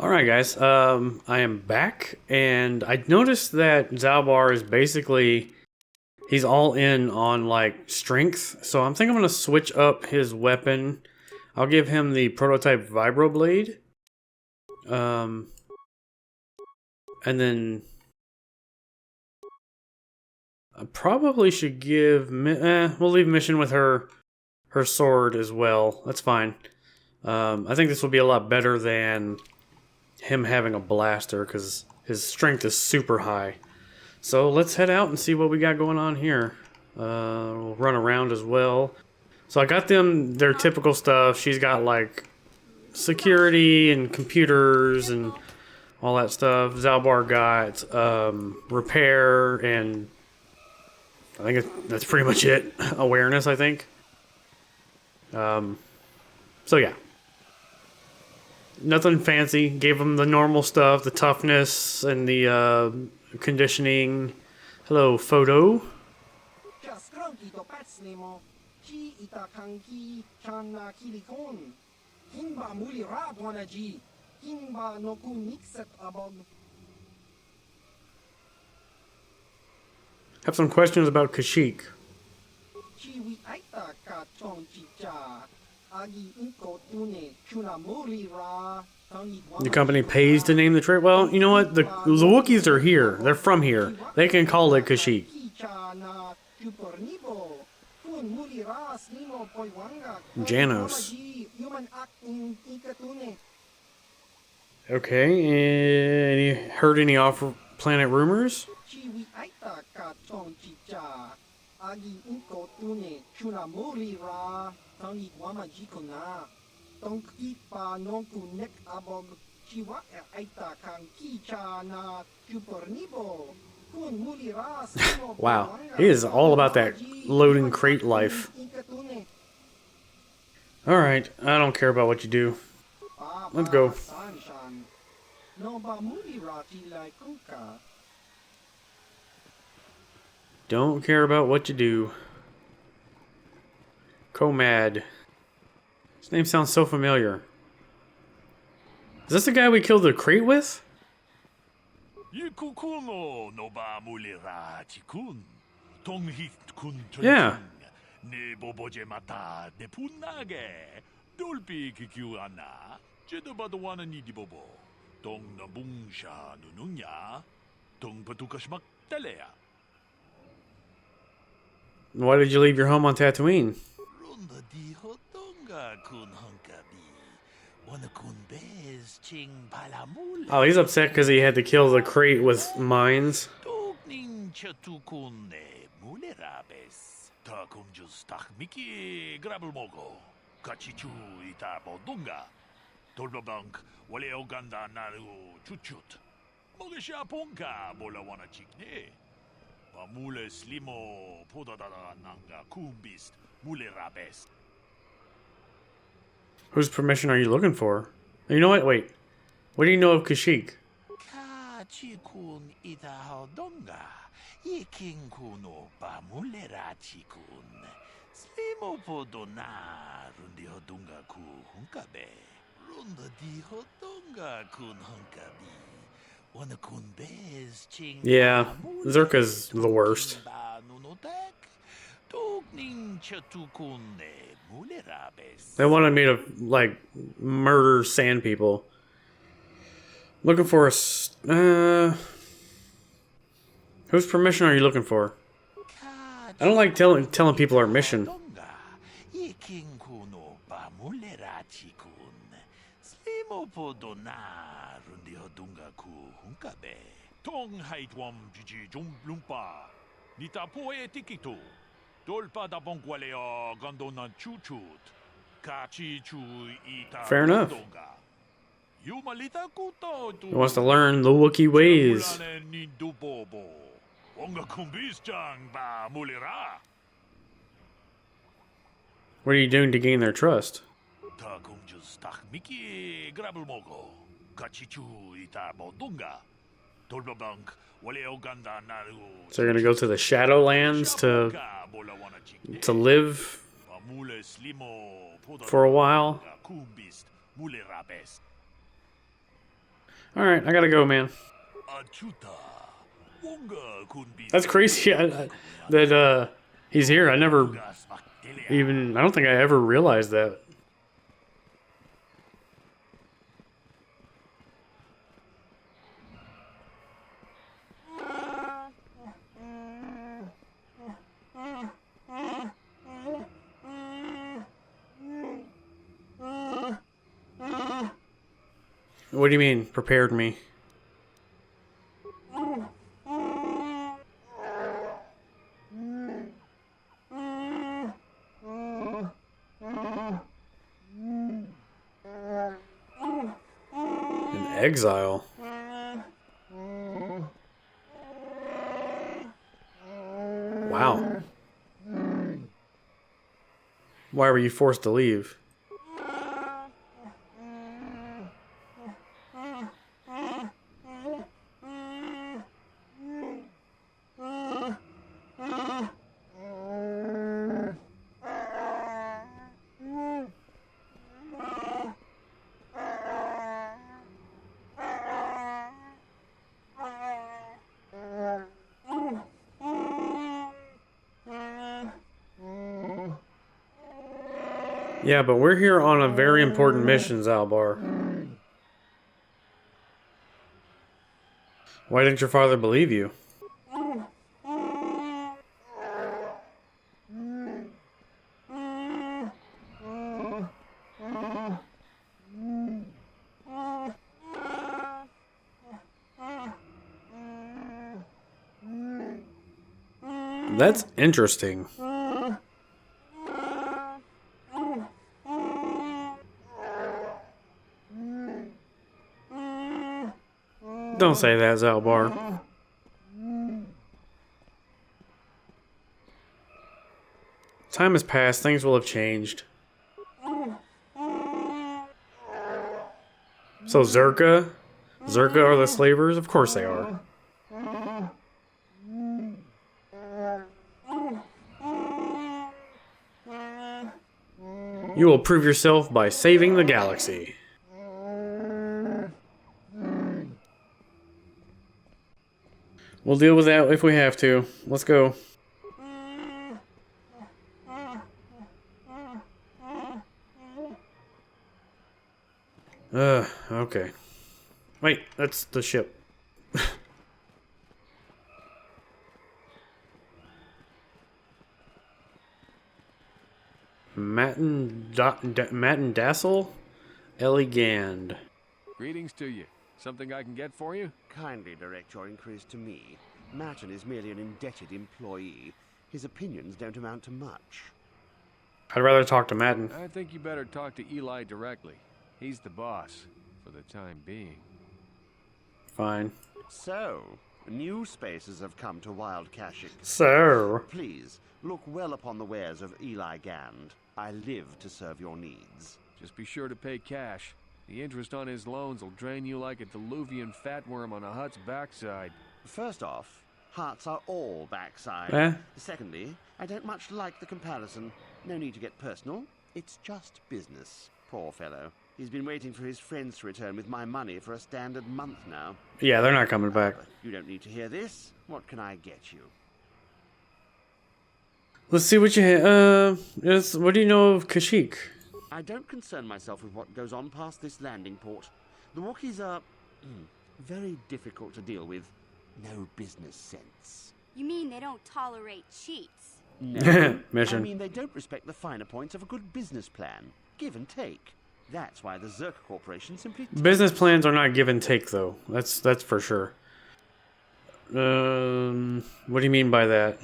Alright guys, I am back, and I noticed that Zalbar is basically, he's all in on like strength, so I'm thinking I'm going to switch up his weapon. I'll give him the prototype Vibroblade, um, and then I probably should give, we'll leave Mission with her sword as well, that's fine. I think this will be a lot better than him having a blaster, because his strength is super high. So let's head out and see what we got going on here. We'll run around as well. So I got them their typical stuff. She's got like security and computers and all that stuff. Zalbar got repair, and I think that's pretty much it. Awareness, I think. So yeah. Nothing fancy. Gave them the normal stuff, the toughness and the conditioning. Hello, photo. Have some questions about Kashyyyk. The company pays to name the trade. Well, you know what? The Wookiees are here. They're from here. They can call it Kashyyyk. Janos. Okay, heard any off-planet rumors? Wow, he is all about that loading crate life. Alright, I don't care about what you do. Let's go. Don't care about what you do. Comad. His name sounds so familiar. Is this the guy we killed the crate with? Yeah. Why did you leave your home on Tatooine? Oh, he's upset because he had to kill the crate with mines. Whose permission are you looking for? You know what? Wait. What do you know of Kashyyyk? Yeah, Zerka's the worst. They wanted me to, like, murder sand people. Looking for a... whose permission are you looking for? I don't like telling people our mission. Fair enough. He wants to learn the Wookiee ways. What are you doing to gain their trust? So you're gonna go to the Shadowlands to live for a while? Alright, I gotta go, man. That's crazy that he's here. I don't think I ever realized that. What do you mean, prepared me? In exile? Wow. Why were you forced to leave? Yeah, but we're here on a very important mission, Zalbar. Why didn't your father believe you? That's interesting. Don't say that, Zalbar. Time has passed, things will have changed. So Zerka? Zerka are the slavers? Of course they are. You will prove yourself by saving the galaxy. We'll deal with that if we have to. Let's go. Okay. Wait, that's the ship. Matin Dassel? Ellie Gand. Greetings to you. Something I can get for you? Kindly direct your inquiries to me. Matin is merely an indebted employee. His opinions don't amount to much. I'd rather talk to Matin. I think you better talk to Eli directly. He's the boss, for the time being. Fine. So, new spaces have come to wild caching. So? Please, look well upon the wares of Eli Gand. I live to serve your needs. Just be sure to pay cash. The interest on his loans will drain you like a diluvian fatworm on a hut's backside. First off, huts are all backside. Eh? Secondly, I don't much like the comparison. No need to get personal. It's just business. Poor fellow. He's been waiting for his friends to return with my money for a standard month now. Yeah, they're not coming back. You don't need to hear this. What can I get you? Let's see what you have. What do you know of Kashyyyk? I don't concern myself with what goes on past this landing port. The Wookiees are very difficult to deal with. No business sense. You mean they don't tolerate cheats? No. Mission. I mean they don't respect the finer points of a good business plan. Give and take. That's why the Zerka Corporation simply... Business plans are not give and take, though. That's for sure. What do you mean by that?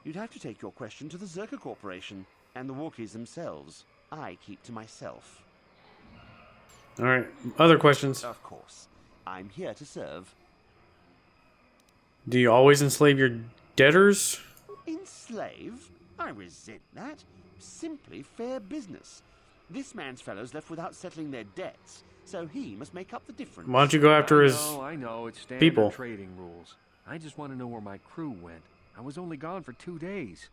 You'd have to take your question to the Zerka Corporation and the Wookiees themselves. I keep to myself. Alright, other questions? Of course. I'm here to serve. Do you always enslave your debtors? Enslave? I resent that. Simply fair business. This man's fellows left without settling their debts, so he must make up the difference. Why don't you go after his I know, it's standard people? Trading rules. I just want to know where my crew went. I was only gone for 2 days.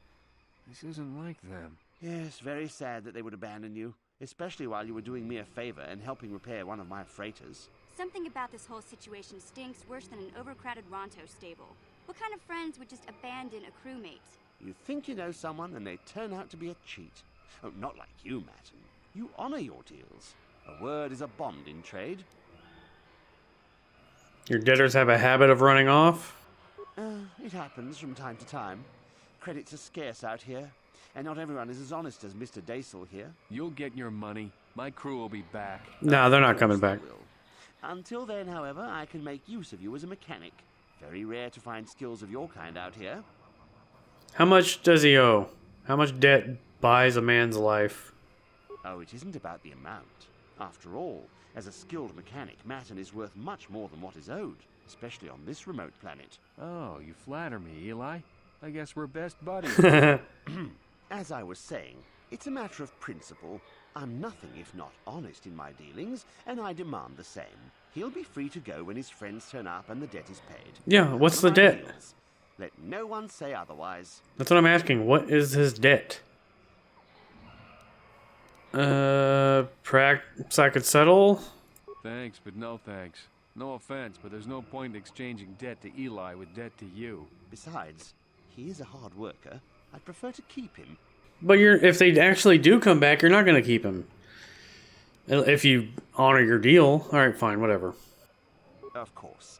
This isn't like them. Yes, very sad that they would abandon you, especially while you were doing me a favor and helping repair one of my freighters. Something about this whole situation stinks worse than an overcrowded Ronto stable. What kind of friends would just abandon a crewmate? You think you know someone and they turn out to be a cheat. Oh, not like you, Matten. You honor your deals. A word is a bond in trade. Your debtors have a habit of running off? It happens from time to time. Credits are scarce out here, and not everyone is as honest as Mr. Daisel here. You'll get your money. My crew will be back. No, they're not coming back. They will. Until then, however, I can make use of you as a mechanic. Very rare to find skills of your kind out here. How much does he owe? How much debt buys a man's life? Oh, it isn't about the amount. After all, as a skilled mechanic, Matten is worth much more than what is owed, especially on this remote planet. Oh, you flatter me, Eli. I guess we're best buddies. As I was saying, it's a matter of principle. I'm nothing if not honest in my dealings, and I demand the same. He'll be free to go when his friends turn up and the debt is paid. Yeah, what's the One of my debt? deals. Let no one say otherwise. That's what I'm asking. What is his debt? Perhaps I could settle? Thanks, but no thanks. No offense, but there's no point in exchanging debt to Eli with debt to you. Besides, he is a hard worker. I'd prefer to keep him. But if they actually do come back, you're not going to keep him. If you honor your deal. Alright, fine, whatever. Of course.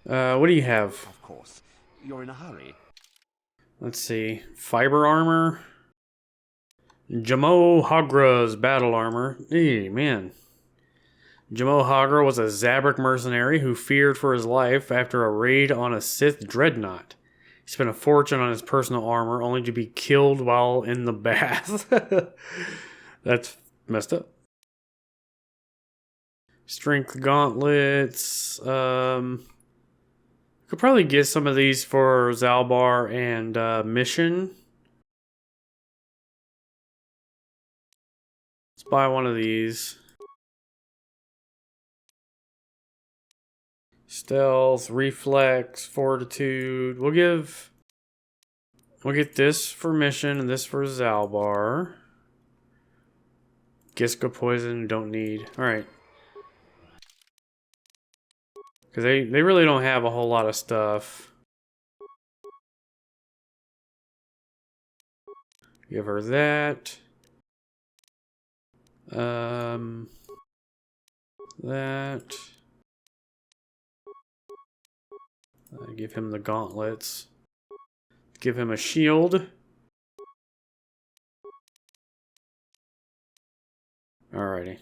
What do you have? Of course. You're in a hurry. Let's see. Fiber armor. Jamo Hagra's battle armor. Hey, man. Jamo Hagra was a Zabrak mercenary who feared for his life after a raid on a Sith dreadnought. He spent a fortune on his personal armor only to be killed while in the bath. That's messed up. Strength gauntlets. Could probably get some of these for Zalbar and Mission. Let's buy one of these. Stealth, reflex, fortitude. We'll get this for Mission and this for Zalbar. Giska poison, don't need. Alright. Because they really don't have a whole lot of stuff. Give her that. That. Give him the gauntlets. Give him a shield. Alrighty.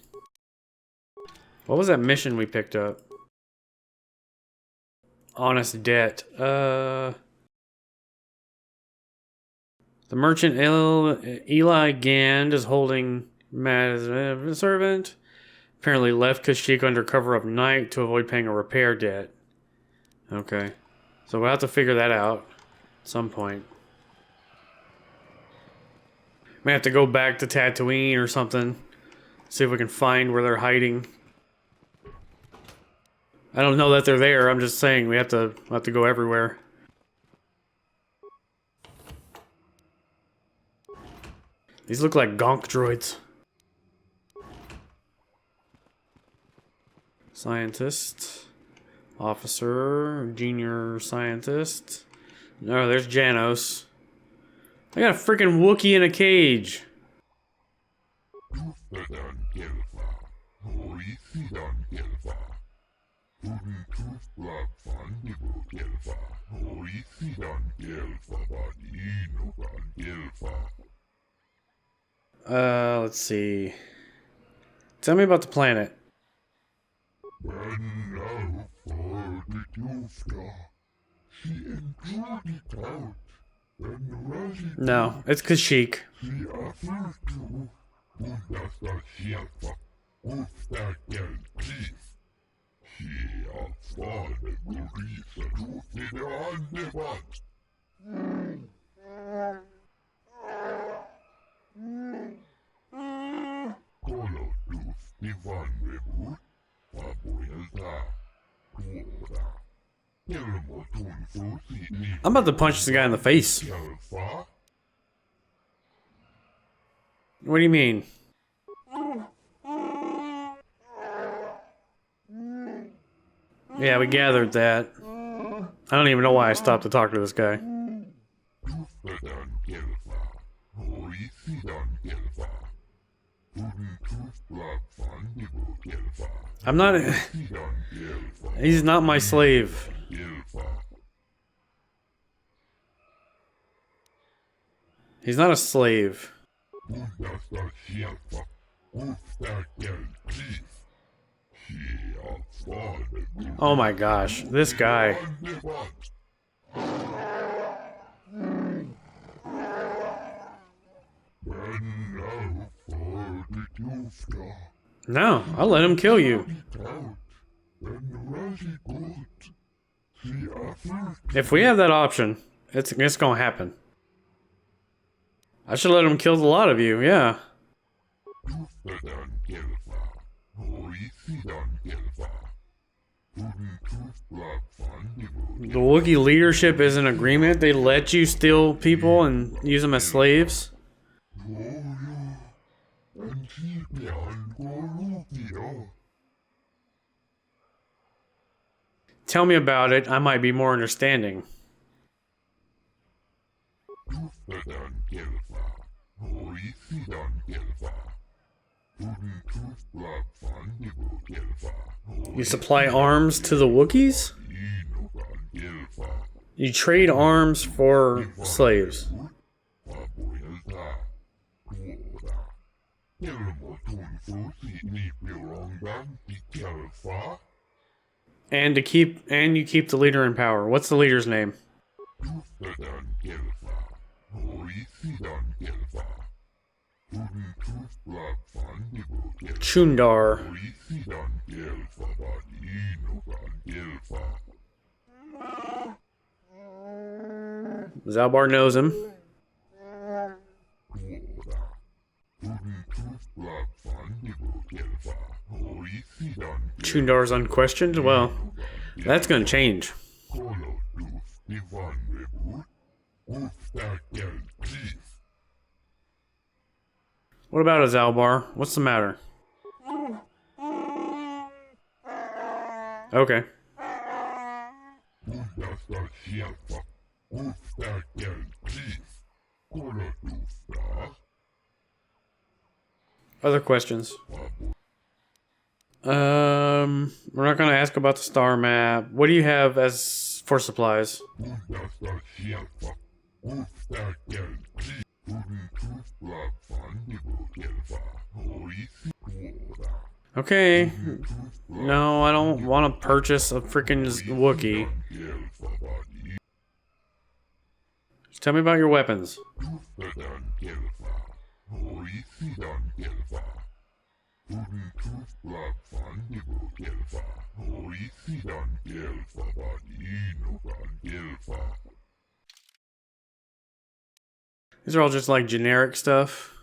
What was that mission we picked up? Honest debt. The merchant Eli Gand is holding Matt as a servant. Apparently left Kashyyyk under cover of night to avoid paying a repair debt. Okay. So we'll have to figure that out at some point. May have to go back to Tatooine or something. See if we can find where they're hiding. I don't know that they're there. I'm just saying we have to go everywhere. These look like gonk droids. Scientist. Officer. Junior scientist. No, there's Janos. I got a freaking Wookiee in a cage. Let's see. Tell me about the planet. No, it's Kashyyyk. I'm about to punch this guy in the face. What do you mean? Yeah, we gathered that. I don't even know why I stopped to talk to this guy. I'm not... He's not my slave. He's not a slave. Oh my gosh, this guy. No, I'll let him kill you. If we have that option, it's gonna happen. I should let him kill a lot of you, yeah. The Wookiee leadership is in agreement. They let you steal people and use them as slaves. Tell me about it. I might be more understanding. You supply arms to the Wookiees? You trade arms for slaves. And you keep the leader in power. What's the leader's name? Chundar. Zalbar knows him. Chundar's unquestioned? Well, that's gonna change. What about a Zalbar? What's the matter? Okay. Other questions? We're not gonna ask about the star map. What do you have as for supplies? Okay. No, I don't want to purchase a freaking Wookiee. Just tell me about your weapons. These are all just like generic stuff.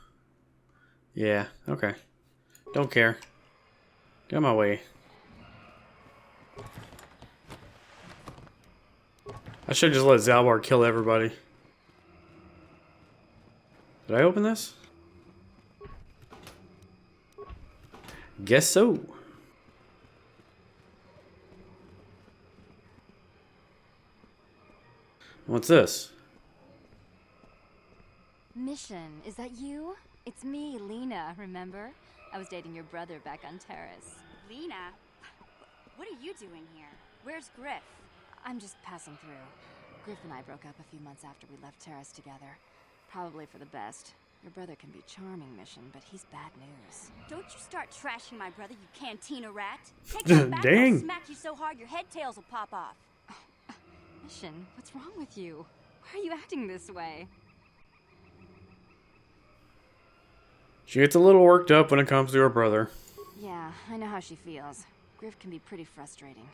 Yeah, okay. Don't care. Get out of my way. I should just let Zalbar kill everybody. Did I open this? Guess so. What's this? Mission, is that you? It's me, Lena, remember? I was dating your brother back on Terrace. Lena? What are you doing here? Where's Griff? I'm just passing through. Griff and I broke up a few months after we left Terrace together. Probably for the best. Your brother can be charming, Mission, but he's bad news. Don't you start trashing my brother, you cantina rat. Take that back, Dang. I'll smack you so hard your head tails will pop off. Mission, what's wrong with you? Why are you acting this way? She gets a little worked up when it comes to her brother. Yeah, I know how she feels. Griff can be pretty frustrating.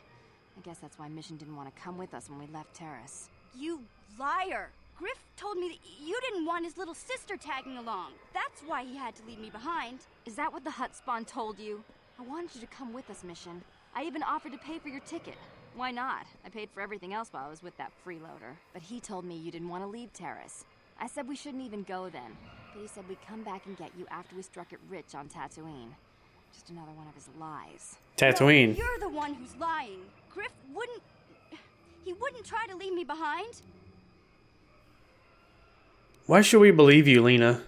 I guess that's why Mission didn't want to come with us when we left Terrace. You liar! Griff told me that you didn't want his little sister tagging along. That's why he had to leave me behind. Is that what the HUD spawn told you? I wanted you to come with us, Mission. I even offered to pay for your ticket. Why not? I paid for everything else while I was with that freeloader. But he told me you didn't want to leave Terrace. I said we shouldn't even go then. But he said we'd come back and get you after we struck it rich on Tatooine. Just another one of his lies. Tatooine. No, you're the one who's lying. Griff wouldn't... He wouldn't try to leave me behind. Why should we believe you, Lena?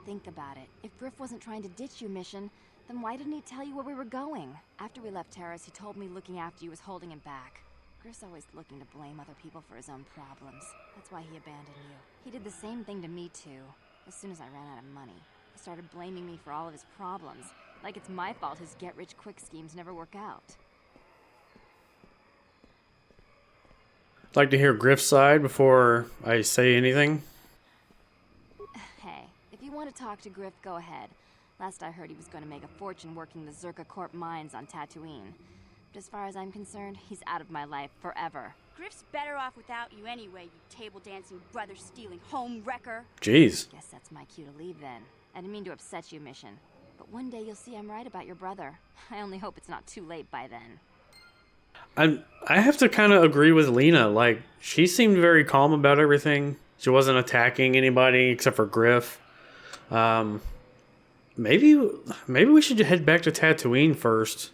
Think about it. If Griff wasn't trying to ditch you, Mission, then why didn't he tell you where we were going? After we left Terrace, he told me looking after you was holding him back. Griff's always looking to blame other people for his own problems. That's why he abandoned you. He did the same thing to me, too. As soon as I ran out of money, he started blaming me for all of his problems. Like it's my fault his get-rich-quick schemes never work out. I'd like to hear Griff's side before I say anything. Hey, if you want to talk to Griff, go ahead. Last I heard, he was going to make a fortune working the Zerka Corp mines on Tatooine. But as far as I'm concerned, he's out of my life forever. Griff's better off without you anyway, you table-dancing, brother-stealing home wrecker. Jeez. Guess that's my cue to leave then. I didn't mean to upset you, Mission. But one day you'll see I'm right about your brother. I only hope it's not too late by then. I have to kind of agree with Lena. Like, she seemed very calm about everything. She wasn't attacking anybody except for Griff. Maybe we should head back to Tatooine first.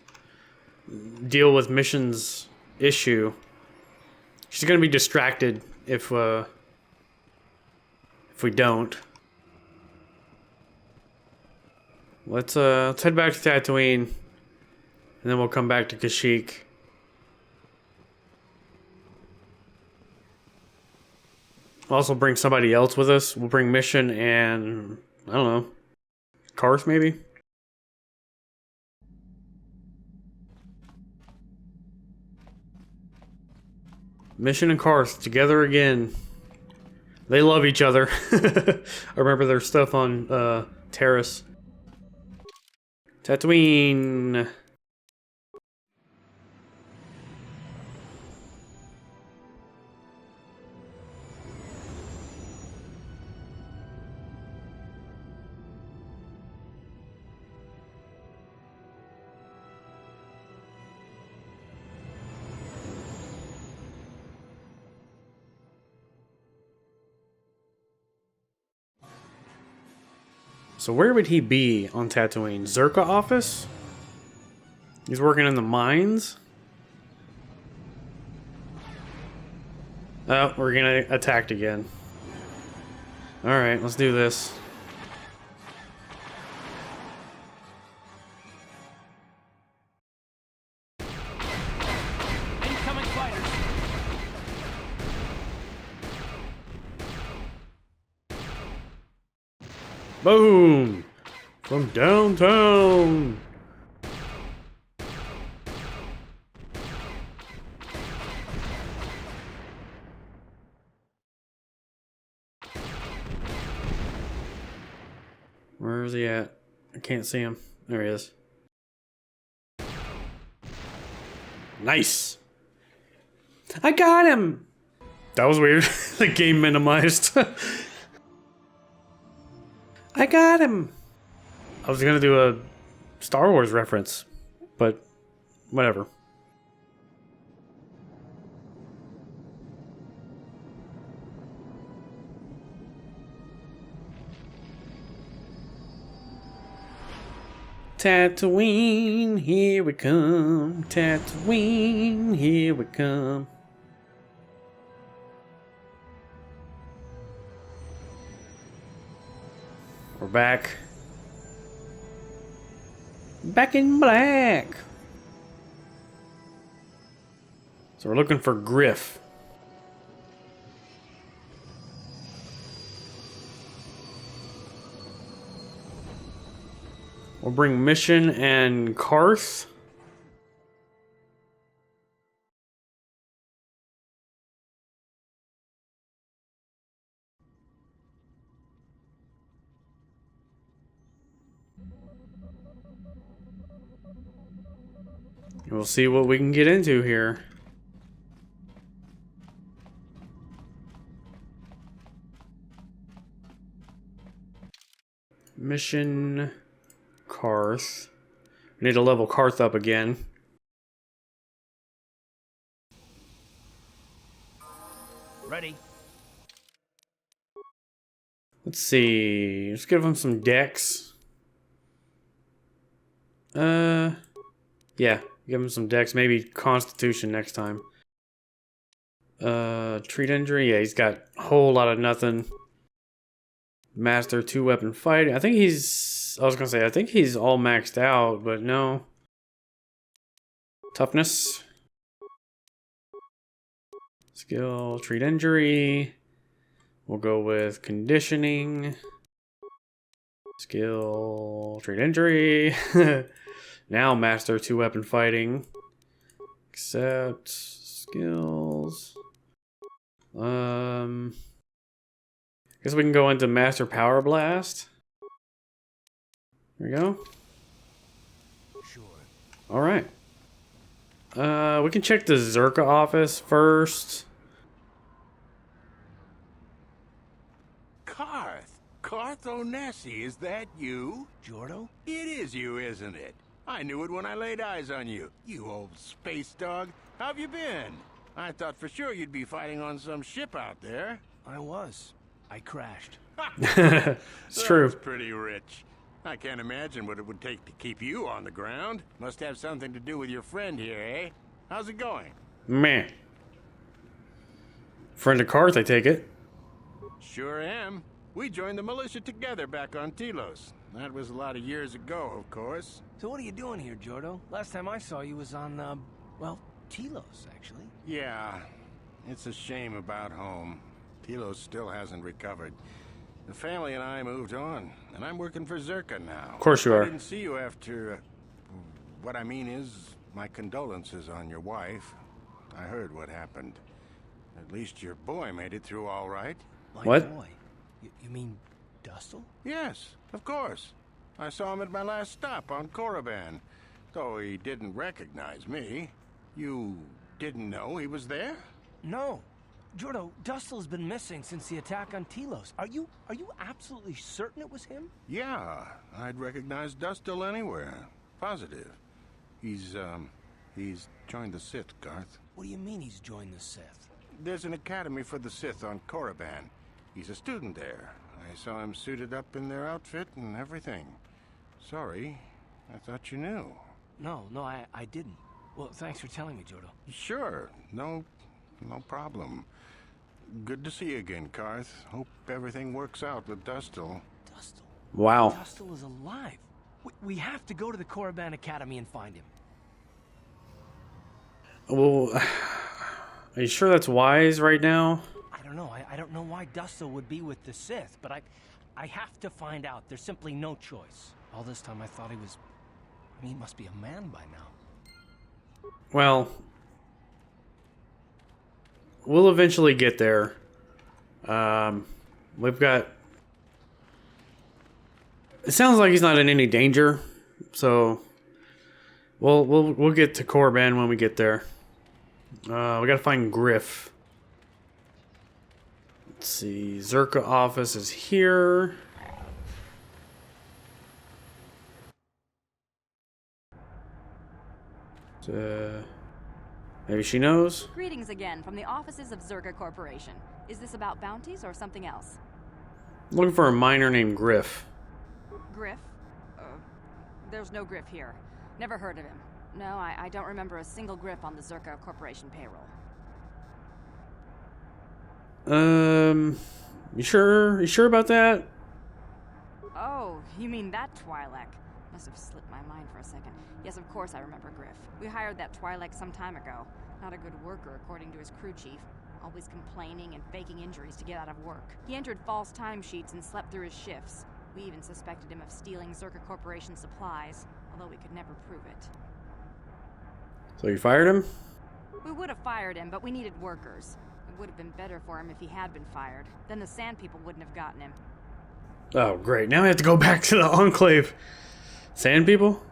Deal with Mission's issue. She's gonna be distracted if we don't. Let's head back to Tatooine, and then we'll come back to Kashyyyk. We'll also bring somebody else with us. We'll bring Mission and I don't know, Karth maybe. Mission and Karth together again. They love each other. I remember their stuff on Terrace. Tatooine. So where would he be on Tatooine? Zerka office? He's working in the mines? Oh, we're gonna attacked again. Alright, let's do this. Incoming fighters. Boom! From downtown! Where is he at? I can't see him. There he is. Nice! I got him! That was weird. The game minimized. I got him! I was gonna do a Star Wars reference, but whatever. Tatooine, here we come. Tatooine, here we come. We're back. Back in black. So we're looking for Griff. We'll bring Mission and Karth. We'll see what we can get into here. Mission Karth. We need to level Karth up again. Ready. Let's see. Let's give him some decks. Yeah, give him some dex, maybe Constitution next time. Treat injury, yeah, he's got a whole lot of nothing. Master 2-weapon fighting. I think he's all maxed out, but no. Toughness. Skill, treat injury. We'll go with conditioning. Skill, treat injury. Now master 2-weapon fighting. Accept skills. I guess we can go into master power blast. There we go. Sure. All right. We can check the Zerka office first. Karth Onesi, is that you? Jordo? It is you, isn't it? I knew it when I laid eyes on you. You old space dog. How have you been? I thought for sure you'd be fighting on some ship out there. I was. I crashed. It's true. That's pretty rich. I can't imagine what it would take to keep you on the ground. Must have something to do with your friend here, eh? How's it going? Man. Friend of Karth, I take it. Sure am. We joined the militia together back on Telos. That was a lot of years ago, of course. So what are you doing here, Jordo? Last time I saw you was on, well, Telos, actually. Yeah, it's a shame about home. Telos still hasn't recovered. The family and I moved on, and I'm working for Zerka now. Of course you are. I didn't see you after... what I mean is, my condolences on your wife. I heard what happened. At least your boy made it through all right. My What? boy. You mean Dustle? Yes, of course. I saw him at my last stop on Korriban. Though he didn't recognize me. You didn't know he was there? No. Jordo, Dustle's been missing since the attack on Telos. Are you absolutely certain it was him? Yeah, I'd recognize Dustle anywhere. Positive. He's joined the Sith, Garth. What do you mean he's joined the Sith? There's an academy for the Sith on Korriban. He's a student there. I saw him suited up in their outfit and everything. Sorry, I thought you knew. No, I didn't. Well, thanks for telling me, Jordo. Sure, no problem. Good to see you again, Karth. Hope everything works out with Dustle. Dustle? Wow. Dustle is alive. We have to go to the Korriban Academy and find him. Well, are you sure that's wise right now? I don't know. I don't know why Dustle would be with the Sith, but I have to find out. There's simply no choice. All this time I thought he was... I mean, he must be a man by now. Well, we'll eventually get there. We've got... It sounds like he's not in any danger, so we'll get to Korriban when we get there. We gotta find Griff. Let's see, Zerka office is here. Maybe she knows? Greetings again from the offices of Zerka Corporation. Is this about bounties or something else? Looking for a miner named Griff. Griff? There's no Griff here. Never heard of him. No, I don't remember a single Griff on the Zerka Corporation payroll. You sure? You sure about that? Oh, you mean that Twi'lek? Must have slipped my mind for a second. Yes, of course I remember Griff. We hired that Twi'lek some time ago. Not a good worker, according to his crew chief. Always complaining and faking injuries to get out of work. He entered false timesheets and slept through his shifts. We even suspected him of stealing Zerka Corporation supplies, although we could never prove it. So you fired him? We would have fired him, but we needed workers. It would have been better for him if he had been fired. Then the Sand People wouldn't have gotten him. Oh, great. Now we have to go back to the Enclave. Sand People?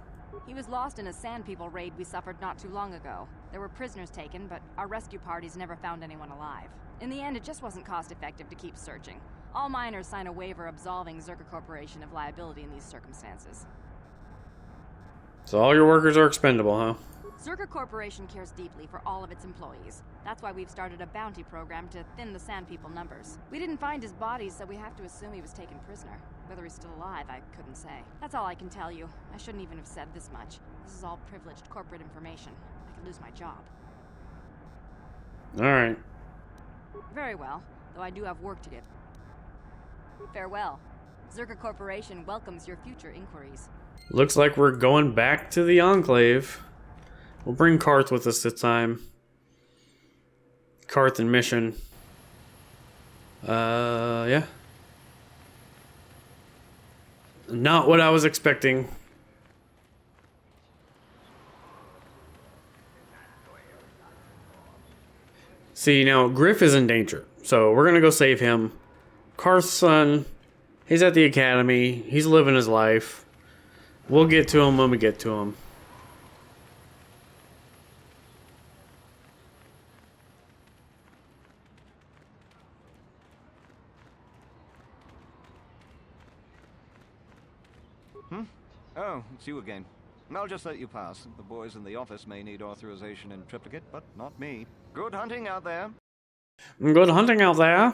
He was lost in a Sand People raid we suffered not too long ago. There were prisoners taken, but our rescue parties never found anyone alive. In the end, it just wasn't cost-effective to keep searching. All miners sign a waiver absolving Zerka Corporation of liability in these circumstances. So all your workers are expendable, huh? Zerka Corporation cares deeply for all of its employees. That's why we've started a bounty program to thin the Sand People numbers. We didn't find his body, so we have to assume he was taken prisoner. Whether he's still alive, I couldn't say. That's all I can tell you. I shouldn't even have said this much. This is all privileged corporate information. I could lose my job. Alright. Very well, though I do have work to do. Farewell. Zerka Corporation welcomes your future inquiries. Looks like we're going back to the Enclave. We'll bring Karth with us this time. Karth and Mission. Yeah. Not what I was expecting. See, now, Griff is in danger. So, we're gonna go save him. Karth's son, he's at the academy. He's living his life. We'll get to him when we get to him. Oh, it's you again. I'll just let you pass. The boys in the office may need authorization in triplicate, but not me. Good hunting out there. Good hunting out there.